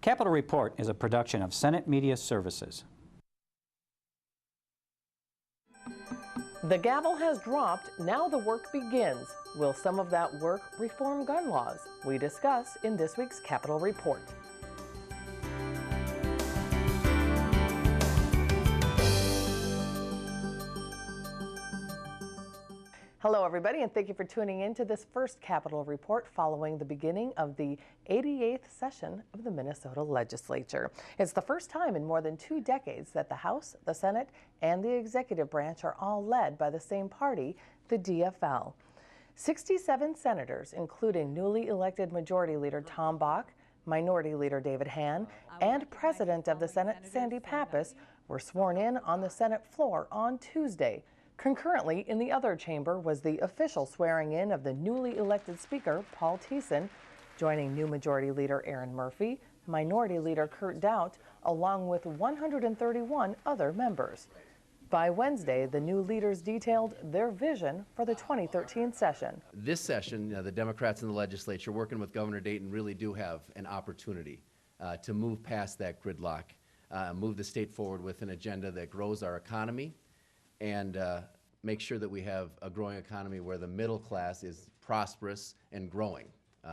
Capitol Report is a production of Senate Media Services. The gavel has dropped, now the work begins. Will some of that work reform gun laws? We discuss in this week's Capitol Report. Hello everybody, and thank you for tuning in to this first Capitol Report following the beginning of the 88th session of the Minnesota Legislature. It's the first time in more than 2 decades that the House, the Senate, and the executive branch are all led by the same party, the DFL. 67 senators, including newly elected Majority Leader Tom Bach, Minority Leader David Hann, and President of the Senate Sandy Pappas, were sworn in on the Senate floor on Tuesday. Concurrently, in the other chamber was the official swearing in of the newly elected Speaker, Paul Thiessen, joining new Majority Leader Aaron Murphy, Minority Leader Kurt Daudt, along with 131 other members. By Wednesday, the new leaders detailed their vision for the 2013 session. This session, the Democrats in the legislature, working with Governor Dayton, really do have an opportunity to move past that gridlock, move the state forward with an agenda that grows our economy, and make sure that we have a growing economy where the middle class is prosperous and growing,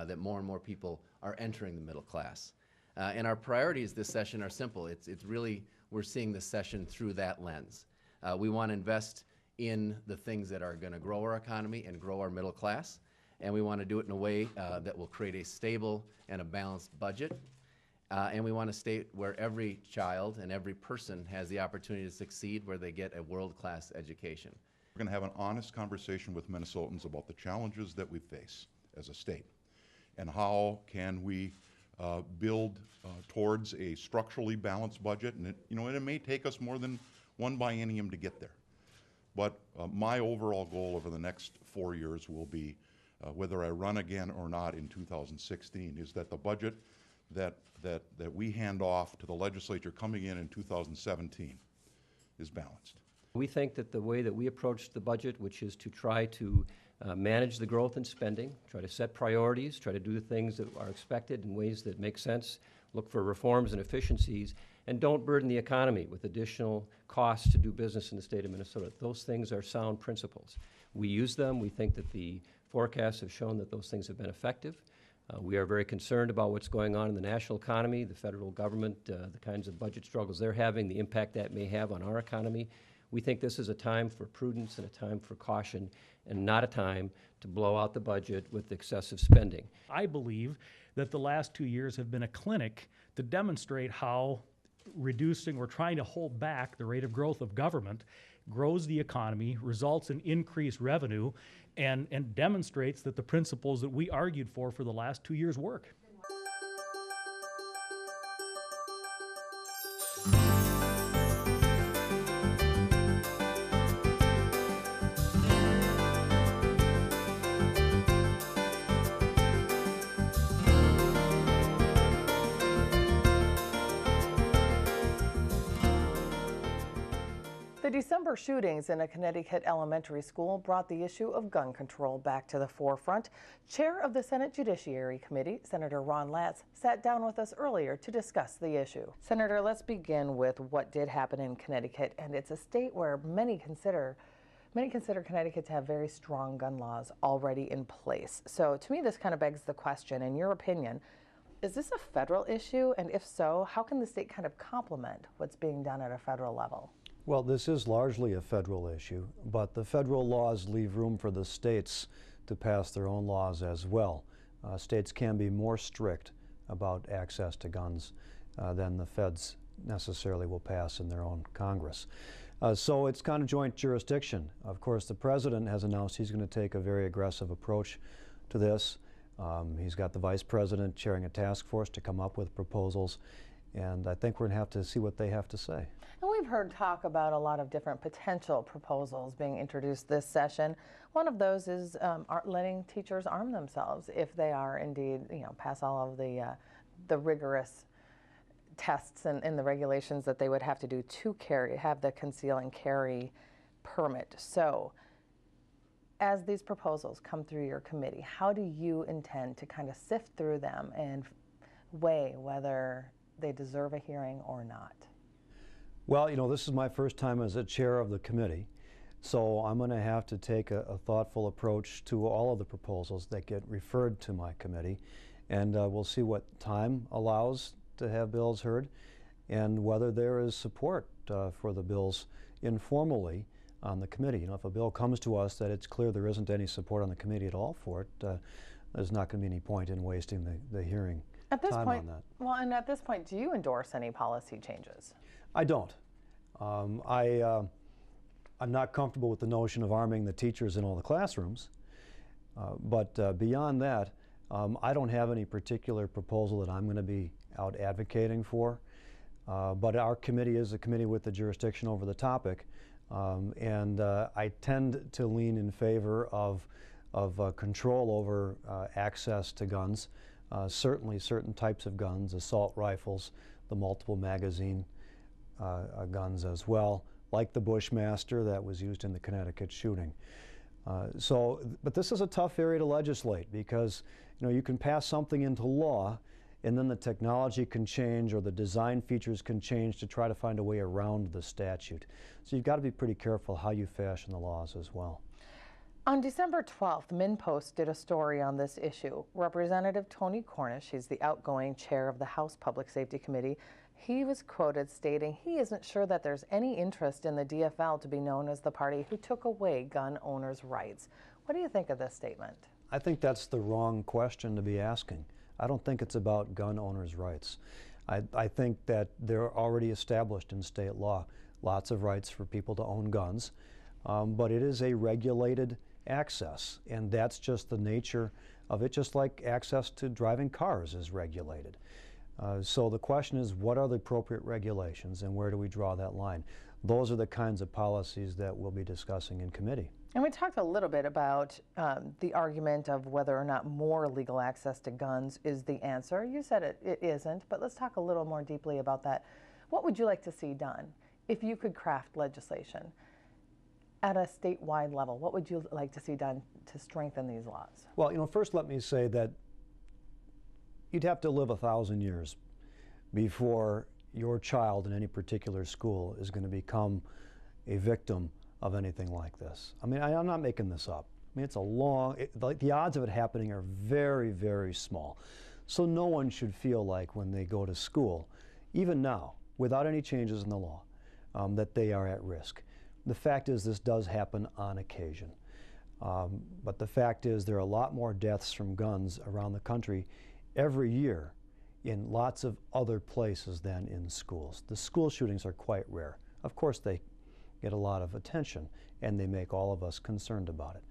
that more and more people are entering the middle class. And our priorities this session are simple. It's really, we're seeing this session through that lens. We want to invest in the things that are going to grow our economy and grow our middle class, and we want to do it in a way that will create a stable and a balanced budget. And we want a state where every child and every person has the opportunity to succeed, where they get a world-class education. We're going to have an honest conversation with Minnesotans about the challenges that we face as a state, and how can we build towards a structurally balanced budget. And it may take us more than one biennium to get there. But my overall goal over the next 4 years will be, whether I run again or not in 2016, is that the budget that we hand off to the legislature coming in 2017 is balanced. We think that the way that we approach the budget, which is to try to manage the growth in spending, try to set priorities, try to do the things that are expected in ways that make sense, look for reforms and efficiencies, and don't burden the economy with additional costs to do business in the state of Minnesota. Those things are sound principles. We use them. We think that the forecasts have shown that those things have been effective. We are very concerned about what's going on in the national economy, the federal government, the kinds of budget struggles they're having, the impact that may have on our economy. We think this is a time for prudence and a time for caution, and not a time to blow out the budget with excessive spending. I believe that the last 2 years have been a clinic to demonstrate how reducing or trying to hold back the rate of growth of government grows the economy, results in increased revenue, and demonstrates that the principles that we argued for the last 2 years work. The December shootings in a Connecticut elementary school brought the issue of gun control back to the forefront. Chair of the Senate Judiciary Committee, Senator Ron Latz, sat down with us earlier to discuss the issue. Senator, let's begin with what did happen in Connecticut, and it's a state where many consider Connecticut to have very strong gun laws already in place. So to me, this kind of begs the question, in your opinion, is this a federal issue? And if so, how can the state kind of complement what's being done at a federal level? Well, this is largely a federal issue, but the federal laws leave room for the states to pass their own laws as well. States can be more strict about access to guns than the feds necessarily will pass in their own Congress. So it's kind of joint jurisdiction. Of course, the president has announced he's going to take a very aggressive approach to this. He's got the vice president chairing a task force to come up with proposals, and I think we're going to have to see what they have to say. And we've heard talk about a lot of different potential proposals being introduced this session. One of those is letting teachers arm themselves if they are indeed, pass all of the rigorous tests and the regulations that they would have to do to have the conceal and carry permit. So, as these proposals come through your committee, how do you intend to kind of sift through them and weigh whether they deserve a hearing or not? Well, you know, this is my first time as a chair of the committee, so I'm going to have to take a thoughtful approach to all of the proposals that get referred to my committee, and we'll see what time allows to have bills heard and whether there is support for the bills informally on the committee. You know, if a bill comes to us that it's clear there isn't any support on the committee at all for it, there's not going to be any point in wasting the hearing At this time point, on that. well, and at this point, do you endorse any policy changes? I don't. I'm not comfortable with the notion of arming the teachers in all the classrooms, but beyond that, I don't have any particular proposal that I'm going to be out advocating for. But our committee is a committee with the jurisdiction over the topic, and I tend to lean in favor of control over access to guns, certainly certain types of guns, assault rifles, the multiple magazine guns as well, like the Bushmaster that was used in the Connecticut shooting. But this is a tough area to legislate because, you know, you can pass something into law and then the technology can change or the design features can change to try to find a way around the statute. So you've got to be pretty careful how you fashion the laws as well. On December 12th, MinnPost did a story on this issue. Representative Tony Cornish, he's the outgoing chair of the House Public Safety Committee, he was quoted stating he isn't sure that there's any interest in the DFL to be known as the party who took away gun owners' rights. What do you think of this statement? I think that's the wrong question to be asking. I don't think it's about gun owners' rights. I think that they're already established in state law, lots of rights for people to own guns, but it is a regulated access, and that's just the nature of it, just like access to driving cars is regulated. So the question is, what are the appropriate regulations and where do we draw that line? Those are the kinds of policies that we'll be discussing in committee. And we talked a little bit about the argument of whether or not more legal access to guns is the answer. You said it isn't, but let's talk a little more deeply about that. What would you like to see done if you could craft legislation at a statewide level? What would you like to see done to strengthen these laws? Well, you know, first let me say that you'd have to live 1,000 years before your child in any particular school is going to become a victim of anything like this. I mean, I'm not making this up. I mean, it's a long, like the odds of it happening are very, very small. So no one should feel like when they go to school, even now, without any changes in the law, that they are at risk. The fact is this does happen on occasion. But the fact is there are a lot more deaths from guns around the country every year in lots of other places than in schools. The school shootings are quite rare. Of course, they get a lot of attention, and they make all of us concerned about it.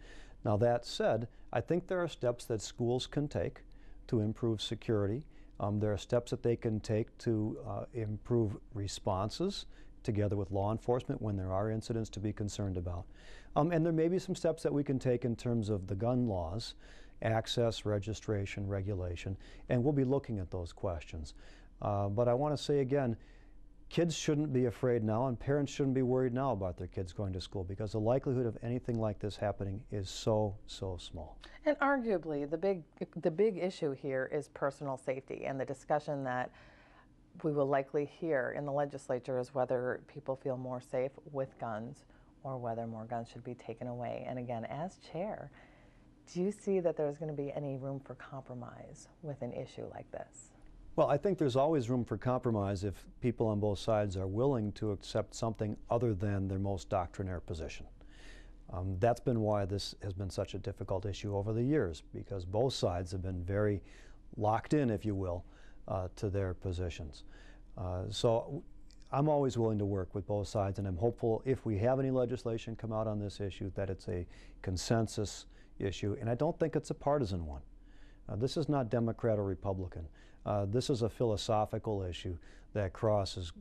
Now, that said, I think there are steps that schools can take to improve security. There are steps that they can take to improve responses together with law enforcement when there are incidents to be concerned about. And there may be some steps that we can take in terms of the gun laws, access, registration, regulation, and we'll be looking at those questions. But I want to say again, kids shouldn't be afraid now, and parents shouldn't be worried now about their kids going to school because the likelihood of anything like this happening is so small. And arguably, the big issue here is personal safety, and the discussion that we will likely hear in the legislature is whether people feel more safe with guns or whether more guns should be taken away. And again, as chair, do you see that there's going to be any room for compromise with an issue like this? Well, I think there's always room for compromise if people on both sides are willing to accept something other than their most doctrinaire position. That's been why this has been such a difficult issue over the years, because both sides have been very locked in, if you will, to their positions. So I'm always willing to work with both sides, and I'm hopeful if we have any legislation come out on this issue that it's a consensus issue, and I don't think it's a partisan one. This is not Democrat or Republican. This is a philosophical issue that crosses,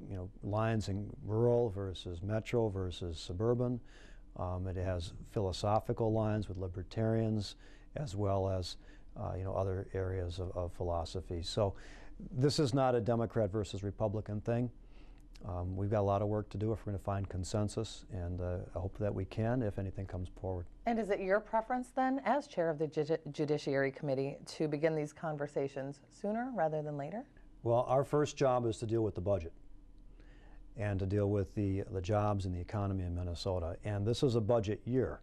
lines in rural versus metro versus suburban. It has philosophical lines with libertarians as well as other areas of philosophy. So this is not a Democrat versus Republican thing. We've got a lot of work to do if we're going to find consensus, and I hope that we can if anything comes forward. And is it your preference then, as chair of the Judiciary Committee, to begin these conversations sooner rather than later? Well, our first job is to deal with the budget and to deal with the jobs and the economy in Minnesota. And this is a budget year.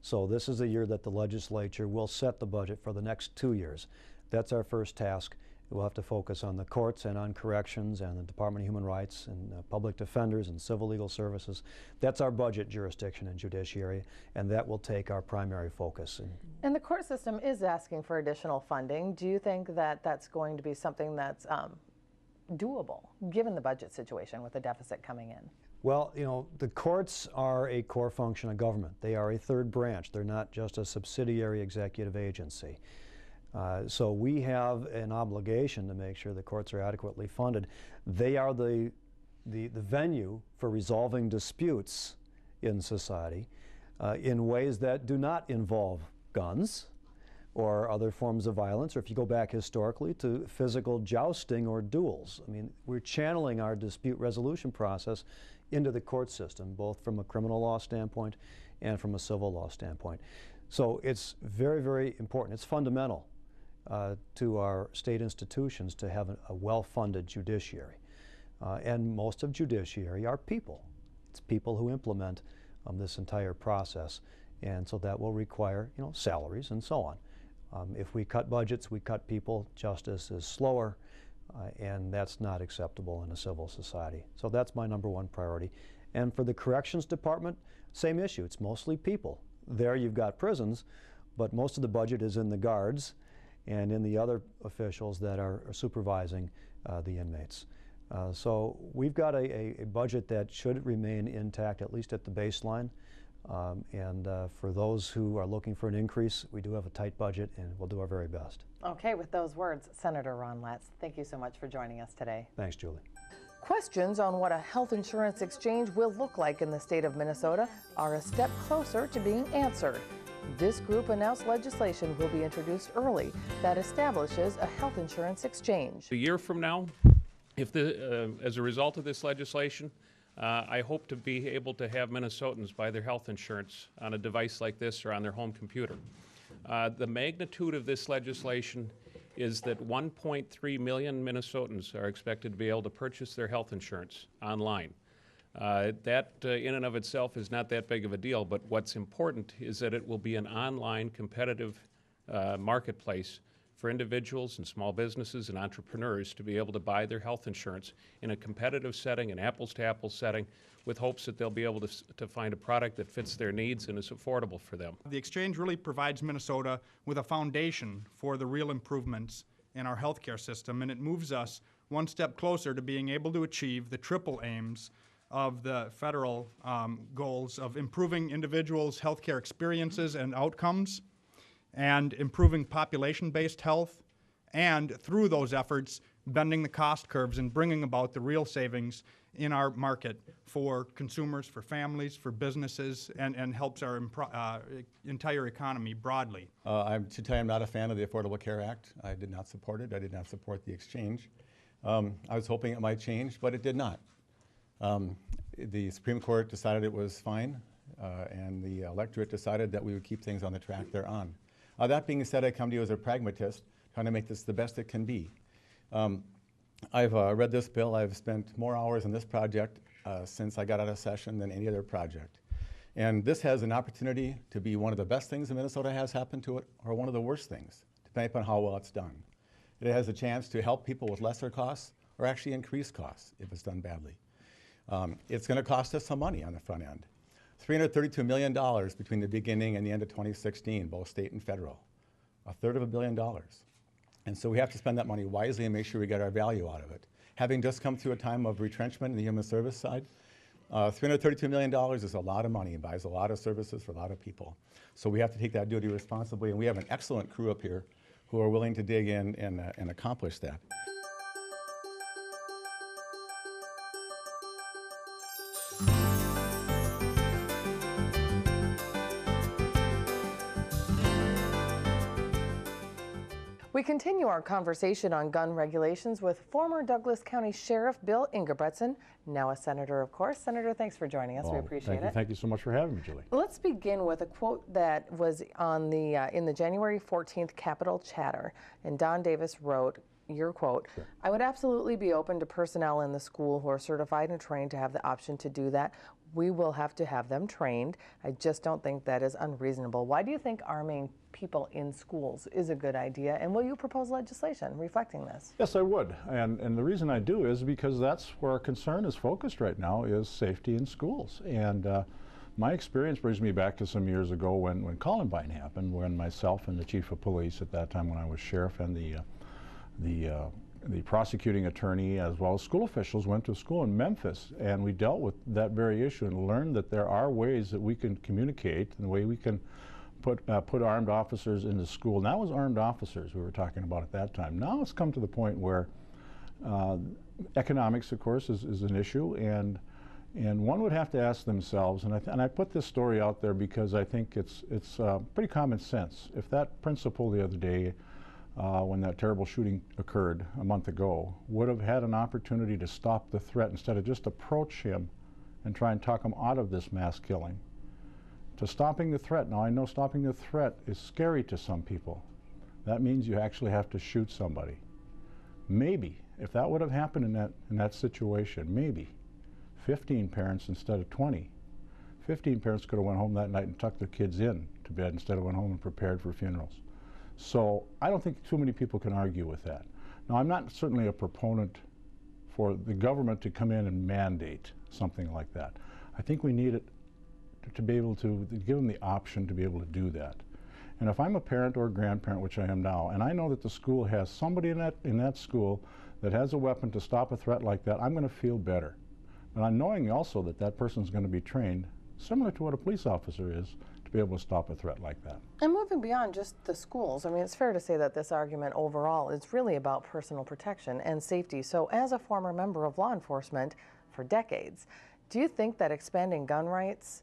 So this is the year that the legislature will set the budget for the next 2 years. That's our first task. We'll have to focus on the courts and on corrections and the Department of Human Rights and public defenders and civil legal services. That's our budget jurisdiction and judiciary, and that will take our primary focus. And the court system is asking for additional funding. Do you think that that's going to be something that's doable, given the budget situation with the deficit coming in? Well, you know, the courts are a core function of government. They are a third branch. They're not just a subsidiary executive agency. So we have an obligation to make sure the courts are adequately funded. They are the venue for resolving disputes in society in ways that do not involve guns or other forms of violence, or if you go back historically to physical jousting or duels. I mean, we're channeling our dispute resolution process into the court system, both from a criminal law standpoint and from a civil law standpoint. So it's very, very important. It's fundamental to our state institutions to have a well-funded judiciary. And most of judiciary are people. It's people who implement this entire process. And so that will require, you know, salaries and so on. If we cut budgets, we cut people. Justice is slower, and that's not acceptable in a civil society. So that's my #1 priority. And for the corrections department, same issue. It's mostly people. There you've got prisons, but most of the budget is in the guards and in the other officials that are supervising the inmates. So we've got a budget that should remain intact, at least at the baseline. And for those who are looking for an increase, we do have a tight budget, and we'll do our very best. Okay, with those words, Senator Ron Latz, thank you so much for joining us today. Thanks, Julie. Questions on what a health insurance exchange will look like in the state of Minnesota are a step closer to being answered. This group announced legislation will be introduced early that establishes a health insurance exchange. A year from now, if as a result of this legislation, I hope to be able to have Minnesotans buy their health insurance on a device like this or on their home computer. The magnitude of this legislation is that 1.3 million Minnesotans are expected to be able to purchase their health insurance online. That in and of itself is not that big of a deal, but what's important is that it will be an online competitive marketplace for individuals and small businesses and entrepreneurs to be able to buy their health insurance in a competitive setting, an apples-to-apples setting, with hopes that they'll be able to find a product that fits their needs and is affordable for them. The exchange really provides Minnesota with a foundation for the real improvements in our healthcare system, and it moves us one step closer to being able to achieve the triple aims of the federal goals of improving individuals' healthcare experiences and outcomes, and improving population-based health, and through those efforts, bending the cost curves and bringing about the real savings in our market for consumers, for families, for businesses, and helps our entire economy broadly. I should tell you I'm not a fan of the Affordable Care Act. I did not support it. I did not support the exchange. I was hoping it might change, but it did not. The Supreme Court decided it was fine, and the electorate decided that we would keep things on the track they're on. That being said, I come to you as a pragmatist, trying to make this the best it can be. I've read this bill. I've spent more hours on this project since I got out of session than any other project. And this has an opportunity to be one of the best things in Minnesota has happened to it, or one of the worst things, depending upon how well it's done. It has a chance to help people with lesser costs, or actually increase costs if it's done badly. It's going to cost us some money on the front end. $332 million between the beginning and the end of 2016, both state and federal. $1/3 billion. And so we have to spend that money wisely and make sure we get our value out of it. Having just come through a time of retrenchment in the human service side, $332 million is a lot of money and buys a lot of services for a lot of people. So we have to take that duty responsibly, and we have an excellent crew up here who are willing to dig in and accomplish that. We continue our conversation on gun regulations with former Douglas County Sheriff Bill Ingebrigtsen, now a senator, of course. Senator, thanks for joining us. We appreciate it. Thank you so much for having me, Julie. Let's begin with a quote that was on the in the January 14th Capitol Chatter. And Don Davis wrote, your quote, "I would absolutely be open to personnel in the school who are certified and trained to have the option to do that. We will have to have them trained. I just don't think that is unreasonable." Why do you think arming people in schools is a good idea, and will you propose legislation reflecting this? Yes, I would, and the reason I do is because that's where our concern is focused right now, is safety in schools. And my experience brings me back to some years ago when Columbine happened, when myself and the chief of police at that time when I was sheriff and the prosecuting attorney as well as school officials went to a school in Memphis, and we dealt with that very issue and learned that there are ways that we can communicate and the way we can put armed officers in the school. And that was armed officers we were talking about at that time. Now it's come to the point where economics, of course, is an issue, and one would have to ask themselves, and I put this story out there because I think it's pretty common sense. If that principal the other day, when that terrible shooting occurred a month ago, would have had an opportunity to stop the threat instead of just approach him and try and talk him out of this mass killing, to stopping the threat. Now, I know stopping the threat is scary to some people. That means you actually have to shoot somebody. Maybe, if that would have happened in that situation, maybe 15 parents instead of 20. 15 parents could have went home that night and tucked their kids in to bed instead of went home and prepared for funerals. So I don't think too many people can argue with that. Now, I'm not certainly a proponent for the government to come in and mandate something like that. I think we need it to be able to give them the option to be able to do that. And if I'm a parent or a grandparent, which I am now, and I know that the school has somebody in that school that has a weapon to stop a threat like that, I'm going to feel better. But I'm knowing also that that person's going to be trained, similar to what a police officer is, to be able to stop a threat like that. And moving beyond just the schools, I mean, it's fair to say that this argument overall is really about personal protection and safety. So as a former member of law enforcement for decades, do you think that expanding gun rights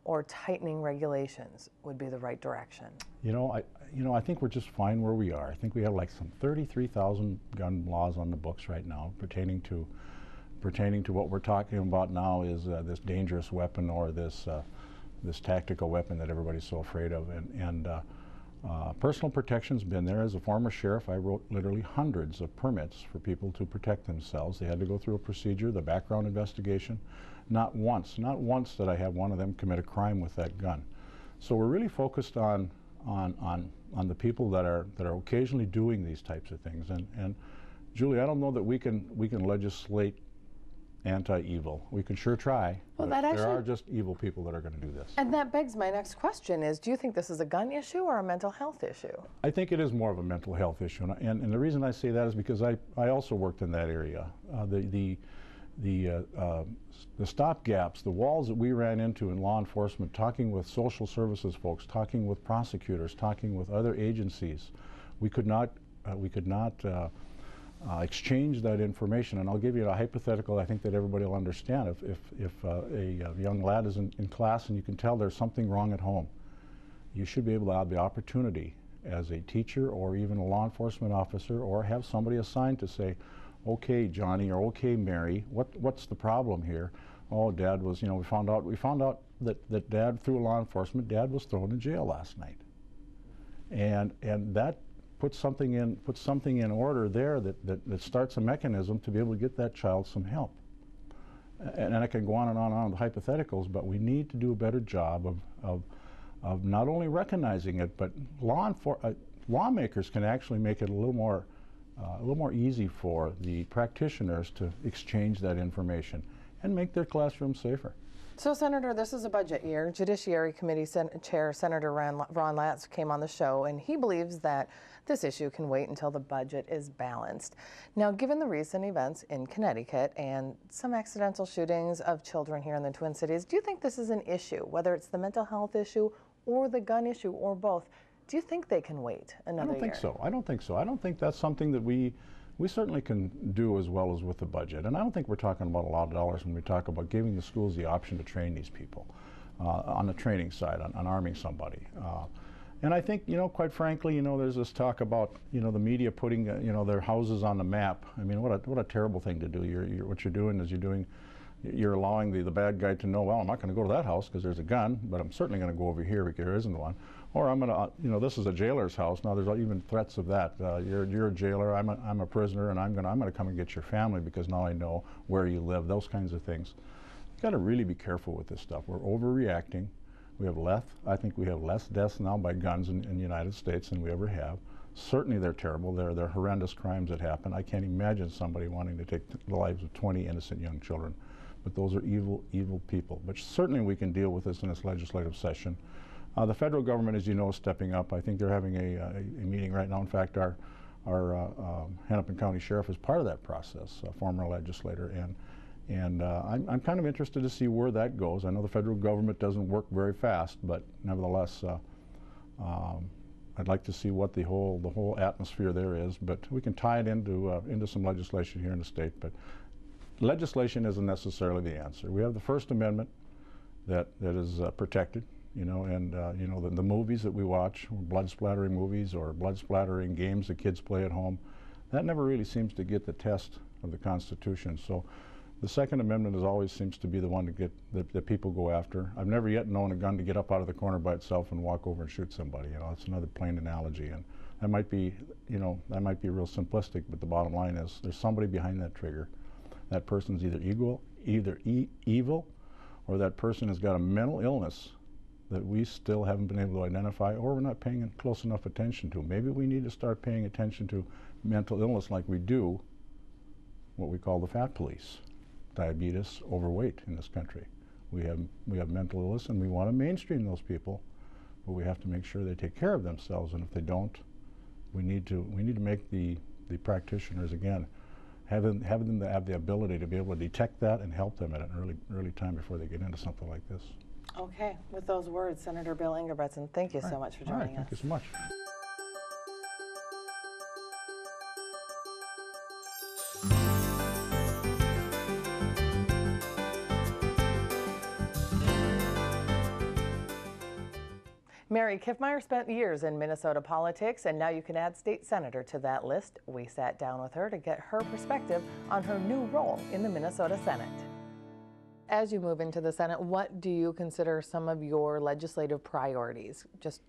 or tightening regulations would be the right direction? I think we're just fine where we are. I think we have like some 33,000 gun laws on the books right now pertaining to what we're talking about now is this dangerous weapon or this tactical weapon that everybody's so afraid of. And personal protection's been there. As a former sheriff, I wrote literally hundreds of permits for people to protect themselves. They had to go through a procedure, the background investigation. Not once did I have one of them commit a crime with that gun. So we're really focused on the people that are occasionally doing these types of things. And Julie, I don't know that we can legislate anti-evil. We can sure try, well, but there are just evil people that are going to do this. And that begs my next question is, do you think this is a gun issue or a mental health issue? I think it is more of a mental health issue, and the reason I say that is because I also worked in that area. The stop gaps, the walls that we ran into in law enforcement, talking with social services folks, talking with prosecutors, talking with other agencies, we could not exchange that information. And I'll give you a hypothetical I think that everybody will understand. If a young lad is in class and you can tell there's something wrong at home, you should be able to have the opportunity as a teacher or even a law enforcement officer or have somebody assigned to say, okay, Johnny, or okay, Mary, what's the problem here? Oh, Dad was, we found out that Dad, through law enforcement, Dad was thrown in jail last night. And that puts something in order there that starts a mechanism to be able to get that child some help. And I can go on and on with hypotheticals, but we need to do a better job of not only recognizing it, but lawmakers can actually make it a little more easy for the practitioners to exchange that information and make their classrooms safer. So, Senator, this is a budget year. Judiciary Committee Chair Senator Ron Latz came on the show, and he believes that this issue can wait until the budget is balanced. Now, given the recent events in Connecticut and some accidental shootings of children here in the Twin Cities, do you think this is an issue, whether it's the mental health issue or the gun issue or both? Do you think they can wait another year? I don't think so. I don't think that's something that we certainly can do as well as with the budget. And I don't think we're talking about a lot of dollars when we talk about giving the schools the option to train these people on the training side, on arming somebody. And I think, quite frankly, there's this talk about, the media putting, their houses on the map. I mean, what a terrible thing to do. What you're doing is you're doing you're allowing the bad guy to know, well, I'm not going to go to that house because there's a gun, but I'm certainly going to go over here because there isn't one. Or I'm going to, this is a jailer's house. Now there's even threats of that. You're a jailer, I'm a prisoner, and I'm going to come and get your family because now I know where you live, those kinds of things. You've got to really be careful with this stuff. We're overreacting. I think we have less deaths now by guns in the United States than we ever have. Certainly they're terrible. They're horrendous crimes that happen. I can't imagine somebody wanting to take the lives of 20 innocent young children. But those are evil, evil people. But certainly we can deal with this in this legislative session. The federal government, as you know, is stepping up. I think they're having a meeting right now. In fact, our Hennepin County Sheriff is part of that process, a former legislator. And I'm kind of interested to see where that goes. I know the federal government doesn't work very fast, but nevertheless, I'd like to see what the whole atmosphere there is. But we can tie it into some legislation here in the state. But legislation isn't necessarily the answer. We have the First Amendment that is protected, and the movies that we watch, blood splattering movies or blood splattering games that kids play at home, that never really seems to get the test of the Constitution. So the Second Amendment always seems to be the one that people go after. I've never yet known a gun to get up out of the corner by itself and walk over and shoot somebody. It's another plain analogy, and that might be real simplistic, but the bottom line is there's somebody behind that trigger. That person's either evil, or that person has got a mental illness that we still haven't been able to identify, or we're not paying close enough attention to. Maybe we need to start paying attention to mental illness like we do what we call the fat police. Diabetes, overweight in this country. We have mental illness, and we want to mainstream those people, but we have to make sure they take care of themselves. And if they don't, we need to make the practitioners again have them have the ability to be able to detect that and help them at an early time before they get into something like this. Okay, with those words, Senator Bill Ingebrigtsen, thank you so much for joining us. Thank you so much. Mary Kiffmeyer spent years in Minnesota politics, and now you can add state senator to that list. We sat down with her to get her perspective on her new role in the Minnesota Senate. As you move into the Senate, what do you consider some of your legislative priorities, just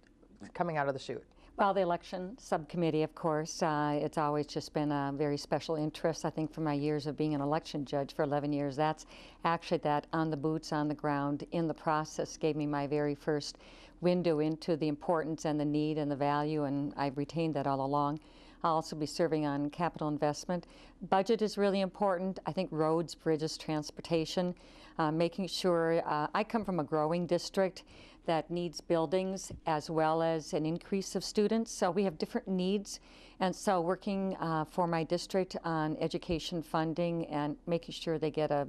coming out of the chute? Well, the election subcommittee, of course, it's always just been a very special interest. I think from my years of being an election judge for 11 years, that's actually that on the boots, on the ground, in the process gave me my very first window into the importance and the need and the value, and I've retained that all along. I'll also be serving on capital investment. Budget is really important. I think roads, bridges, transportation, making sure, I come from a growing district that needs buildings as well as an increase of students. So we have different needs. And so working for my district on education funding and making sure they get a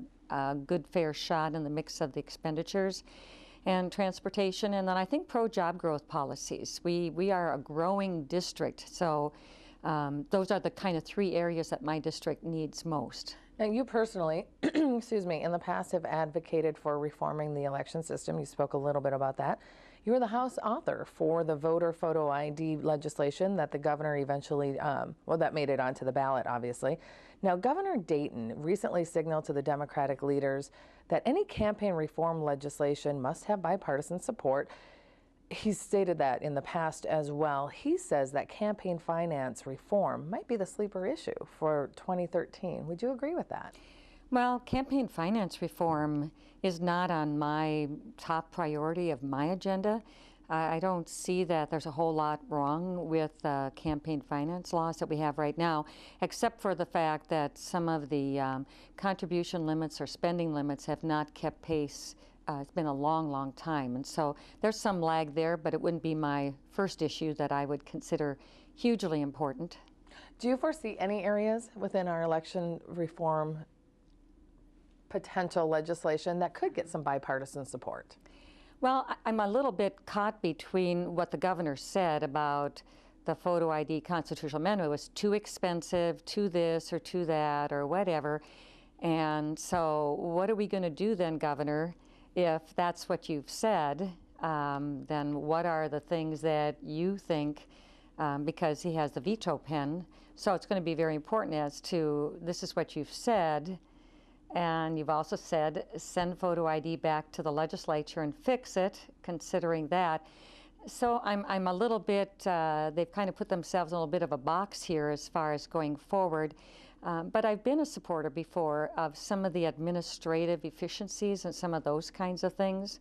good fair shot in the mix of the expenditures, and transportation, and then I think pro-job growth policies. We are a growing district, so those are the kind of three areas that my district needs most. Now, you personally, excuse me, in the past have advocated for reforming the election system. You spoke a little bit about that. You were the House author for the voter photo ID legislation that the governor eventually, that made it onto the ballot, obviously. Now, Governor Dayton recently signaled to the Democratic leaders that any campaign reform legislation must have bipartisan support. He's stated that in the past as well. He says that campaign finance reform might be the sleeper issue for 2013. Would you agree with that? Well, campaign finance reform is not on my top priority of my agenda. I don't see that there's a whole lot wrong with campaign finance laws that we have right now, except for the fact that some of the contribution limits or spending limits have not kept pace. It's been a long, long time, and so there's some lag there, but it wouldn't be my first issue that I would consider hugely important. Do you foresee any areas within our election reform potential legislation that could get some bipartisan support? Well, I'm a little bit caught between what the governor said about the photo ID constitutional amendment. It was too expensive, to this or to that or whatever. And so what are we going to do then, Governor, if that's what you've said? Then what are the things that you think, because he has the veto pen, so it's going to be very important as to this is what you've said, And you've also said send photo ID back to the legislature and fix it, considering that. So I'm a little bit, they've kind of put themselves in a little bit of a box here as far as going forward. But I've been a supporter before of some of the administrative efficiencies and some of those kinds of things.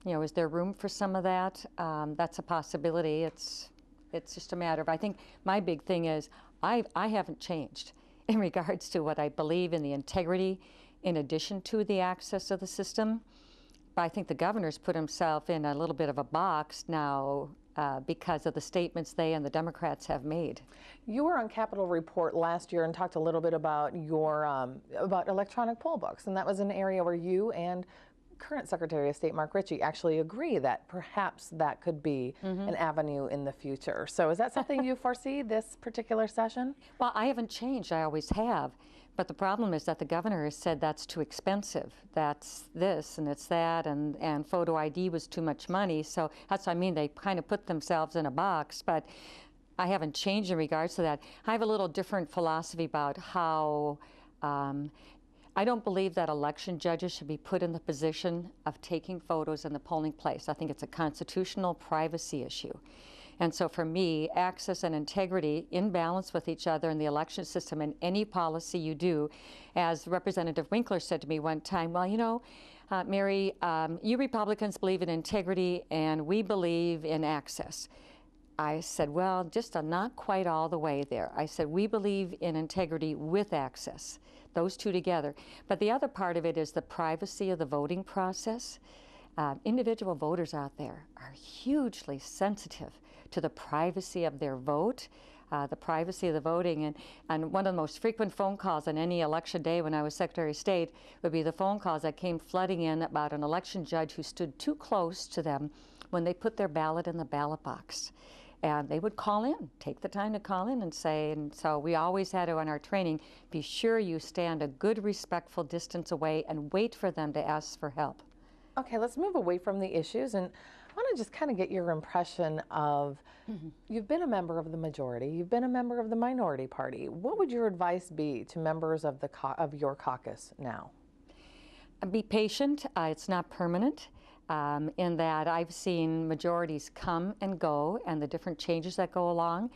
You know, is there room for some of that? That's a possibility. It's just a matter of, I think my big thing is I haven't changed in regards to what I believe in the integrity in addition to the access of the system. But I think the governor's put himself in a little bit of a box now because of the statements they and the Democrats have made. You were on Capitol Report last year and talked a little bit about your about electronic poll books, and that was an area where you and current Secretary of State Mark Ritchie actually agree that perhaps that could be an avenue in the future. So is that something you foresee this particular session? Well, I haven't changed. I always have. But the problem is that the governor has said that's too expensive. That's this and it's that, and photo ID was too much money. So that's what I mean. They kind of put themselves in a box. But I haven't changed in regards to that. I have a little different philosophy about how I don't believe that election judges should be put in the position of taking photos in the polling place. I think it's a constitutional privacy issue. And so for me, access and integrity in balance with each other in the election system and any policy you do, as Representative Winkler said to me one time, well, you know, Mary, you Republicans believe in integrity and we believe in access. I said, well, just not quite all the way there. I said, we believe in integrity with access, those two together. But the other part of it is the privacy of the voting process. Individual voters out there are hugely sensitive to the privacy of their vote, the privacy of the voting. And one of the most frequent phone calls on any election day when I was Secretary of State would be the phone calls that came flooding in about an election judge who stood too close to them when they put their ballot in the ballot box. And they would call in, take the time to call in and say, and so we always had to, in our training, be sure you stand a good, respectful distance away and wait for them to ask for help. Okay, let's move away from the issues, and I want to just kind of get your impression of, you've been a member of the majority, you've been a member of the minority party. What would your advice be to members of your caucus now? Be patient. It's not permanent. In that I've seen majorities come and go and the different changes that go along,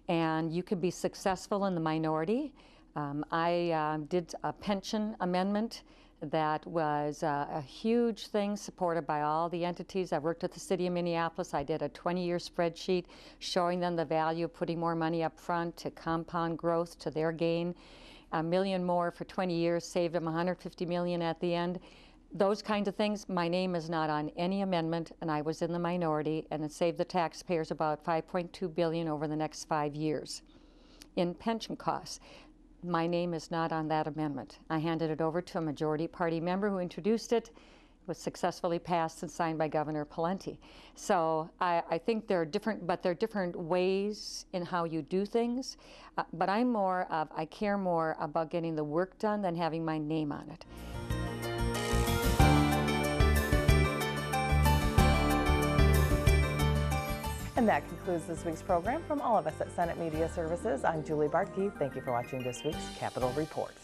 and you can be successful in the minority. I did a pension amendment that was a huge thing supported by all the entities. I worked with the city of Minneapolis. I did a 20-year spreadsheet showing them the value of putting more money up front to compound growth to their gain. $1 million more for 20 years, saved them $150 million at the end. Those kinds of things, my name is not on any amendment, and I was in the minority, and it saved the taxpayers about $5.2 billion over the next 5 years. In pension costs, my name is not on that amendment. I handed it over to a majority party member who introduced it. It was successfully passed and signed by Governor Pawlenty. So I think there are different ways in how you do things, but I care more about getting the work done than having my name on it. And that concludes this week's program. From all of us at Senate Media Services, I'm Julie Bartkey. Thank you for watching this week's Capitol Report.